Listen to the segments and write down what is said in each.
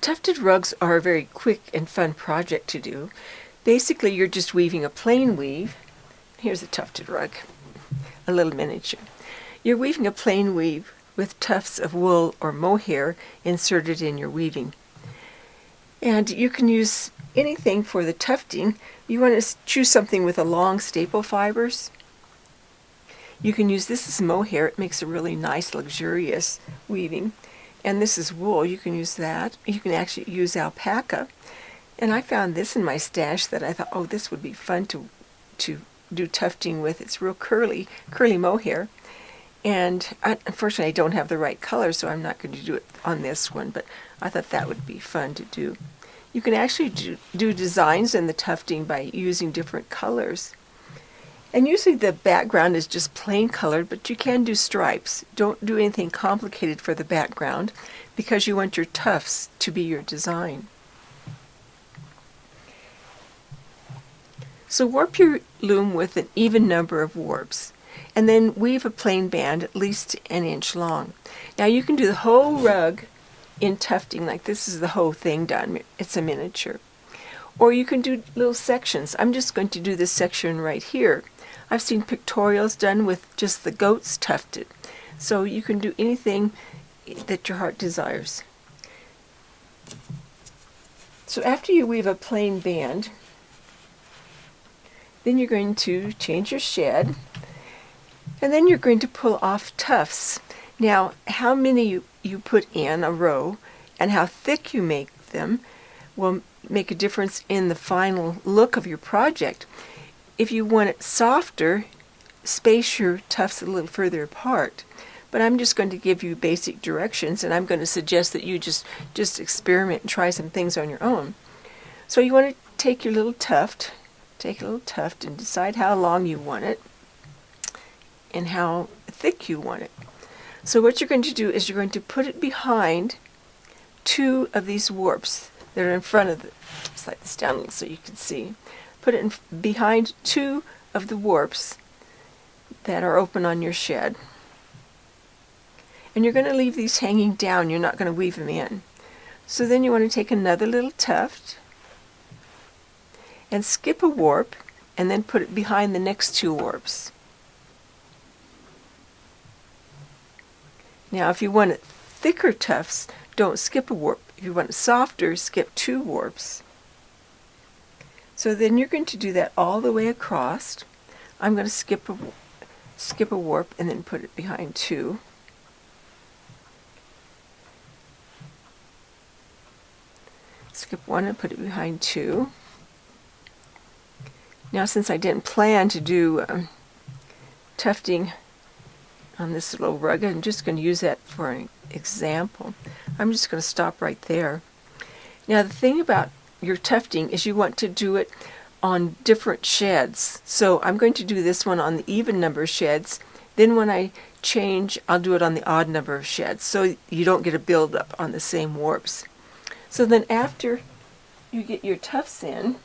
Tufted rugs are a very quick and fun project to do. Basically, you're just weaving a plain weave. Here's a tufted rug, a little miniature. You're weaving a plain weave with tufts of wool or mohair inserted in your weaving. And you can use anything for the tufting. You want to choose something with a long staple fibers. You can use this as mohair. It makes a really nice, luxurious weaving. And this is wool. You can use that. You can actually use alpaca. And I found this in my stash that I thought, oh, this would be fun to do tufting with. It's real curly mohair. And unfortunately, I don't have the right color, so I'm not going to do it on this one, but I thought that would be fun to do. You can actually do designs in the tufting by using different colors. And usually the background is just plain colored, but you can do stripes. Don't do anything complicated for the background because you want your tufts to be your design. So warp your loom with an even number of warps, and then weave a plain band at least an inch long. Now you can do the whole rug in tufting, like this is the whole thing done. It's a miniature. Or you can do little sections. I'm just going to do this section right here. I've seen pictorials done with just the goats tufted. So you can do anything that your heart desires. So after you weave a plain band, then you're going to change your shed, and then you're going to pull off tufts. Now, how many you put in a row and how thick you make them will make a difference in the final look of your project. If you want it softer, space your tufts a little further apart. But I'm just going to give you basic directions, and I'm going to suggest that you just experiment and try some things on your own. So you want to take your little tuft, and decide how long you want it and how thick you want it. So what you're going to do is you're going to put it behind two of these warps that are in front of it. Slide this down a little so you can see. Put it behind two of the warps that are open on your shed. And you're going to leave these hanging down. You're not going to weave them in. So then you want to take another little tuft and skip a warp and then put it behind the next two warps. Now if you want it thicker tufts, don't skip a warp. If you want it softer, skip two warps. So then you're going to do that all the way across. I'm going to skip a warp and then put it behind two. Skip one and put it behind two. Now since I didn't plan to do tufting on this little rug, I'm just going to use that for an example. I'm just going to stop right there. Now the thing about your tufting is you want to do it on different sheds. So I'm going to do this one on the even number of sheds. Then when I change, I'll do it on the odd number of sheds so you don't get a buildup on the same warps. So then after you get your tufts in,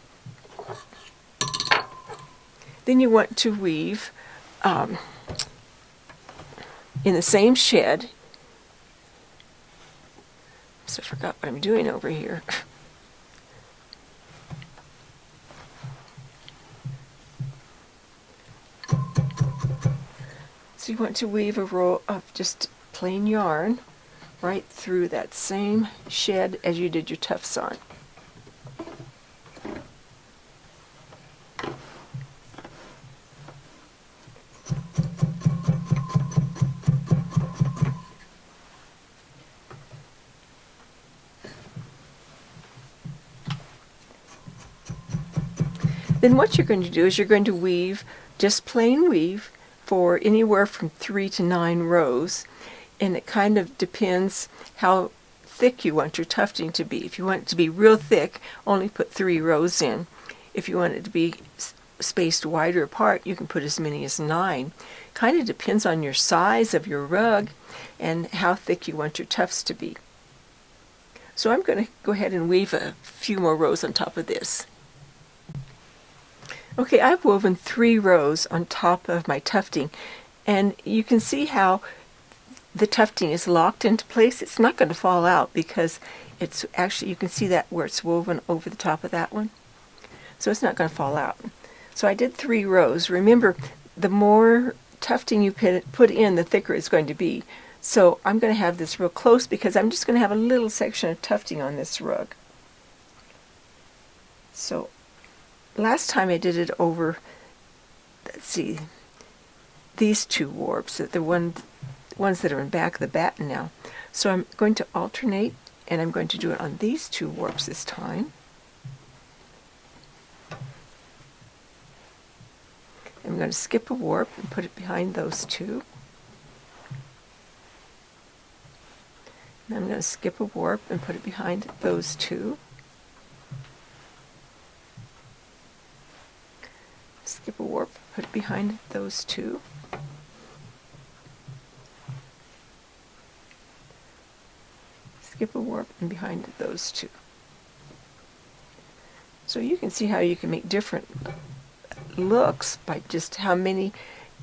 then you want to weave in the same shed. So I forgot what I'm doing over here. So you want to weave a row of just plain yarn right through that same shed as you did your tufts on. Then what you're going to do is you're going to weave just plain weave for anywhere from 3 to 9 rows, and it kind of depends how thick you want your tufting to be. If you want it to be real thick, only put 3 rows in. If you want it to be spaced wider apart, you can put as many as 9. Kind of depends on your size of your rug and how thick you want your tufts to be. So I'm going to go ahead and weave a few more rows on top of this. Okay, I've woven 3 rows on top of my tufting, and you can see how the tufting is locked into place, it's not going to fall out because it's actually, you can see that where it's woven over the top of that one. So it's not going to fall out. So I did 3 rows. Remember, the more tufting you put in, the thicker it's going to be. So I'm going to have this real close because I'm just going to have a little section of tufting on this rug. So last time I did it over, let's see, these 2 warps, the ones that are in back of the batten now. So I'm going to alternate, and I'm going to do it on these 2 warps this time. I'm going to skip a warp and put it behind those 2. And I'm going to skip a warp and put it behind those 2. Skip a warp, put it behind those 2. Skip a warp and behind those 2. So you can see how you can make different looks by just how many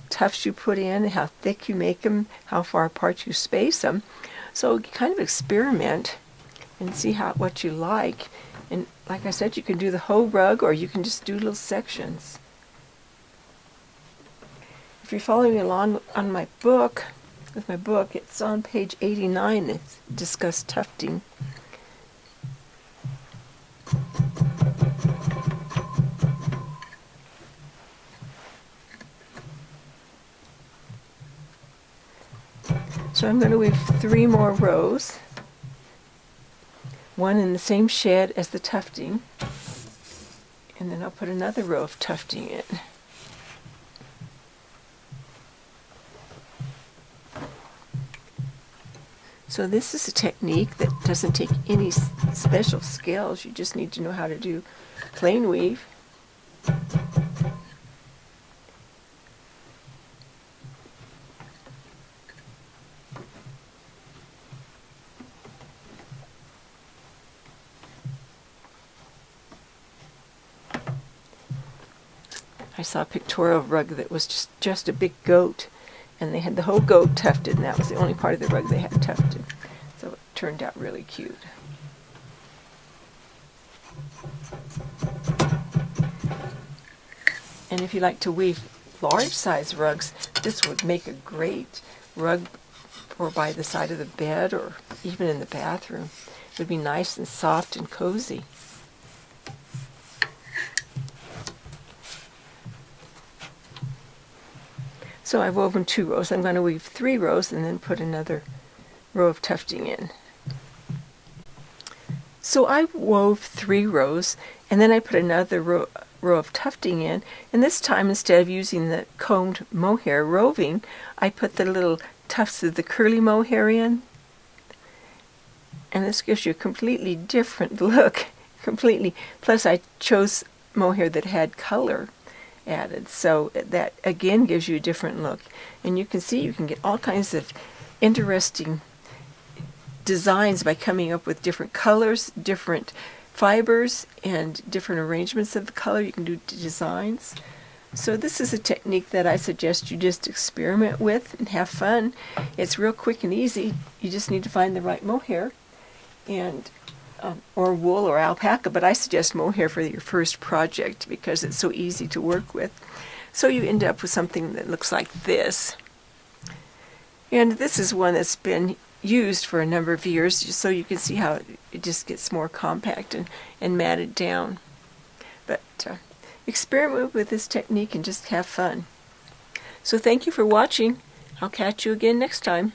tufts you put in, how thick you make them, how far apart you space them. So kind of experiment and see what you like. And like I said, you can do the whole rug or you can just do little sections. If you're following along on my book, it's on page 89. It's discussed tufting. So I'm going to weave 3 more rows, one in the same shed as the tufting, and then I'll put another row of tufting in. So this is a technique that doesn't take any special skills. You just need to know how to do plain weave. I saw a pictorial rug that was just a big goat, and they had the whole goat tufted, and that was the only part of the rug they had tufted. So it turned out really cute. And if you like to weave large size rugs, this would make a great rug for by the side of the bed or even in the bathroom. It would be nice and soft and cozy. So I've woven 2 rows. I'm going to weave 3 rows and then put another row of tufting in. So I wove 3 rows and then I put another row of tufting in, and this time instead of using the combed mohair roving, I put the little tufts of the curly mohair in, and this gives you a completely different look. Plus I chose mohair that had color added, so that again gives you a different look. And you can see you can get all kinds of interesting designs by coming up with different colors, different fibers, and different arrangements of the color. You can do designs. So this is a technique that I suggest you just experiment with and have fun. It's real quick and easy. You just need to find the right mohair and or wool or alpaca, but I suggest mohair for your first project because it's so easy to work with. So you end up with something that looks like this. And this is one that's been used for a number of years, just so you can see how it just gets more compact and matted down. But experiment with this technique and just have fun. So thank you for watching. I'll catch you again next time.